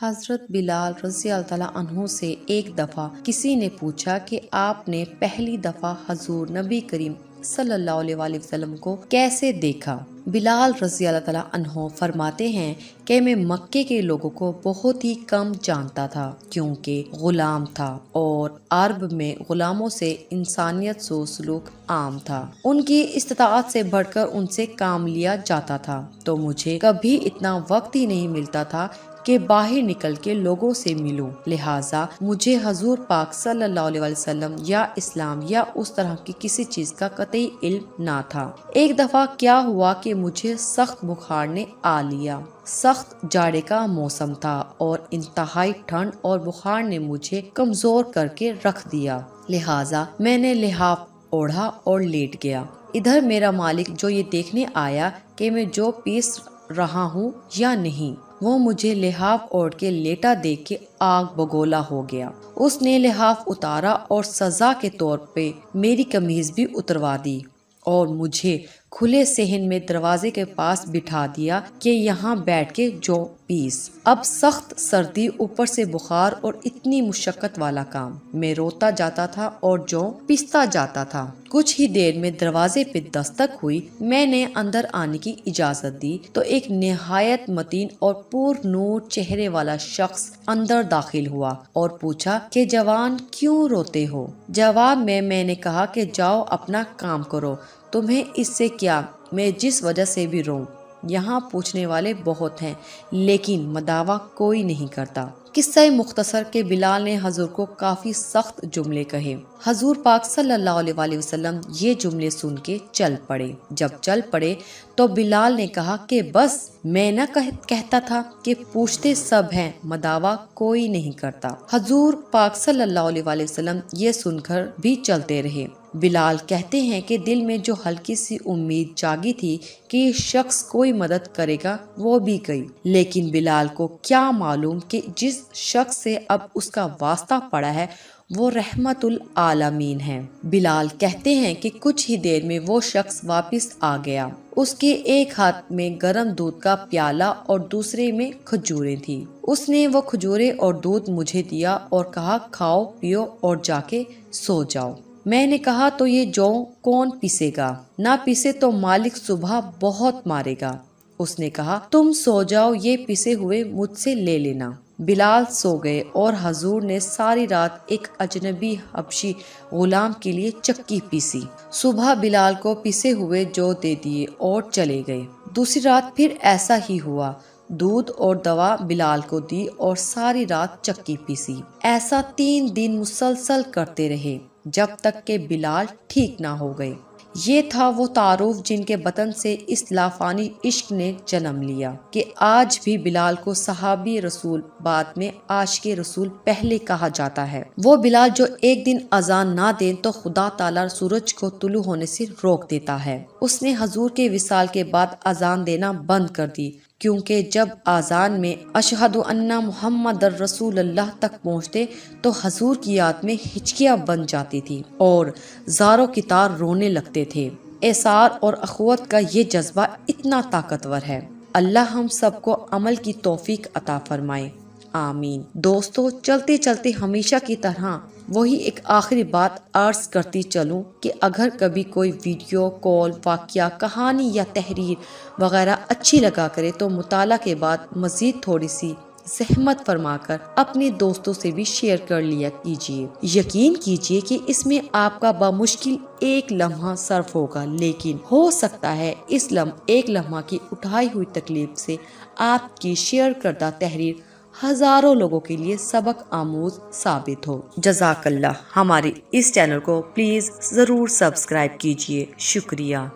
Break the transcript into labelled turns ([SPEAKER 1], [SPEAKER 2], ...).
[SPEAKER 1] حضرت بلال رضی اللہ تعالیٰ عنہ سے ایک دفعہ کسی نے پوچھا کہ آپ نے پہلی دفعہ حضور نبی کریم صلی اللہ علیہ وآلہ وسلم کو کیسے دیکھا؟ بلال رضی اللہ تعالیٰ عنہ فرماتے ہیں کہ میں مکے کے لوگوں کو بہت ہی کم جانتا تھا کیونکہ غلام تھا اور عرب میں غلاموں سے انسانیت سو سلوک عام تھا۔ ان کی استطاعت سے بڑھ کر ان سے کام لیا جاتا تھا، تو مجھے کبھی اتنا وقت ہی نہیں ملتا تھا کہ باہر نکل کے لوگوں سے ملوں، لہٰذا مجھے حضور پاک صلی اللہ علیہ وسلم یا اسلام یا اس طرح کی کسی چیز کا قطعی علم نہ تھا۔ ایک دفعہ کیا ہوا کہ مجھے سخت بخار نے آ لیا۔ سخت جاڑے کا موسم تھا اور انتہائی ٹھنڈ اور بخار نے مجھے کمزور کر کے رکھ دیا، لہٰذا میں نے لحاف اوڑھا اور لیٹ گیا۔ ادھر میرا مالک جو یہ دیکھنے آیا کہ میں جو پیس رہا ہوں یا نہیں، وہ مجھے لحاف اوڑھ کے لیٹا دیکھ کے آگ بگولا ہو گیا۔ اس نے لحاف اتارا اور سزا کے طور پہ میری قمیض بھی اتروا دی اور مجھے کھلے صحن میں دروازے کے پاس بٹھا دیا کہ یہاں بیٹھ کے جو پیس۔ اب سخت سردی، اوپر سے بخار اور اتنی مشقت والا کام، میں روتا جاتا تھا اور جو پیستا جاتا تھا۔ کچھ ہی دیر میں دروازے پہ دستک ہوئی، میں نے اندر آنے کی اجازت دی تو ایک نہایت متین اور پر نور چہرے والا شخص اندر داخل ہوا اور پوچھا کہ جوان کیوں روتے ہو؟ جواب میں نے کہا کہ جاؤ اپنا کام کرو، تمہیں اس سے کیا، میں جس وجہ سے بھی روں۔ یہاں پوچھنے والے بہت ہیں لیکن مداوا کوئی نہیں کرتا۔ قصہ مختصر کہ بلال نے حضور کو کافی سخت جملے کہے۔ حضور پاک صلی اللہ علیہ وآلہ وسلم یہ جملے سن کے چل پڑے۔ جب چل پڑے تو بلال نے کہا کہ بس میں نہ کہتا تھا کہ پوچھتے سب ہیں مداوا کوئی نہیں کرتا۔ حضور پاک صلی اللہ علیہ وآلہ وسلم یہ سن کر بھی چلتے رہے۔ بلال کہتے ہیں کہ دل میں جو ہلکی سی امید جاگی تھی کہ یہ شخص کوئی مدد کرے گا وہ بھی گئی، لیکن بلال کو کیا معلوم کہ جس شخص سے اب اس کا واسطہ پڑا ہے وہ رحمت العالمین ہے۔ بلال کہتے ہیں کہ کچھ ہی دیر میں وہ شخص واپس آ گیا۔ اس کے ایک ہاتھ میں گرم دودھ کا پیالہ اور دوسرے میں کھجوریں تھی۔ اس نے وہ کھجوریں اور دودھ مجھے دیا اور کہا کھاؤ پیو اور جا کے سو جاؤ۔ میں نے کہا تو یہ جو کون پیسے گا؟ نہ پیسے تو مالک صبح بہت مارے گا۔ اس نے کہا تم سو جاؤ، یہ پیسے ہوئے مجھ سے لے لینا۔ بلال سو گئے اور حضور نے ساری رات ایک اجنبی حبشی غلام کے لیے چکی پیسی۔ صبح بلال کو پیسے ہوئے جو دے دیے اور چلے گئے۔ دوسری رات پھر ایسا ہی ہوا، دودھ اور دوا بلال کو دی اور ساری رات چکی پیسی۔ ایسا 3 دن مسلسل کرتے رہے جب تک کہ بلال ٹھیک نہ ہو گئے۔ یہ تھا وہ تعارف جن کے بطن سے اس لافانی عشق نے جنم لیا کہ آج بھی بلال کو صحابی رسول بعد میں عاشق رسول پہلے کہا جاتا ہے۔ وہ بلال جو ایک دن اذان نہ دیں تو خدا تعالیٰ سورج کو طلوع ہونے سے روک دیتا ہے۔ اس نے حضور کے وصال کے بعد اذان دینا بند کر دی کیونکہ جب اذان میں اشہد ان محمد رسول اللہ تک پہنچتے تو حضور کی یاد میں ہچکیاں بن جاتی تھی اور زاروں کی تار رونے لگتے تھے۔ ایثار اور اخوت کا یہ جذبہ اتنا طاقتور ہے۔ اللہ ہم سب کو عمل کی توفیق عطا فرمائے، آمین۔ دوستو، چلتے چلتے ہمیشہ کی طرح وہی ایک آخری بات عرض کرتی چلوں کہ اگر کبھی کوئی ویڈیو، کال، واقعہ، کہانی یا تحریر وغیرہ اچھی لگا کرے تو مطالعہ کے بعد مزید تھوڑی سی زحمت فرما کر اپنے دوستوں سے بھی شیئر کر لیا کیجیے۔ یقین کیجیے کہ اس میں آپ کا بمشکل ایک لمحہ صرف ہوگا، لیکن ہو سکتا ہے اس ایک لمحہ کی اٹھائی ہوئی تکلیف سے آپ کی شیئر کردہ تحریر ہزاروں لوگوں کے لیے سبق آموز ثابت ہو۔ جزاک اللہ۔ ہمارے اس چینل کو پلیز ضرور سبسکرائب کیجیے۔ شکریہ۔